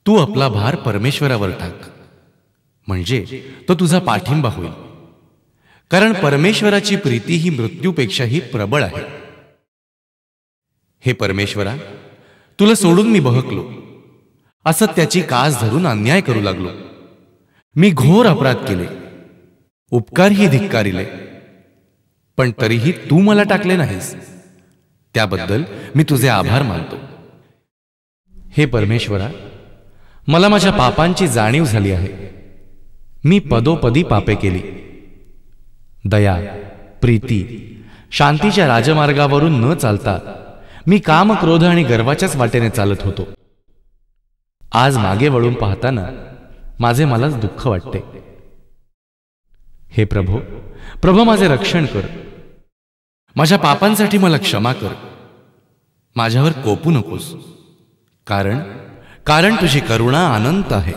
तू आपला भार परमेश्वरावर टाक, म्हणजे तो तुझा पाठिंबा होईल. कारण परमेश्वराची प्रीती ही मृत्यूपेक्षाही प्रबळ आहे. हे परमेश्वरा, तुला सोडून मी बहकलो, असत्याची कास धरून अन्याय करू लागलो. मी घोर अपराध केले, उपकारही धिक्कारिले, पण तरीही तू मला टाकले नाहीस. त्याबद्दल मी तुझे आभार मानतो. हे परमेश्वरा, मला माझ्या पापांची जाणीव झाली आहे. मी पदोपदी पापे केली. दया, प्रीती, शांतीच्या राजमार्गावरून न चालता मी काम, क्रोध आणि गर्वाच्याच वाटेने चालत होतो. आज मागे वळून पाहताना माझे मलाच दुःख वाटते. हे प्रभो, माझे रक्षण कर. माझ्या पापांसाठी मला क्षमा कर. माझ्यावर कोपू नकोस, कारण तुझी करुणा अनंत आहे.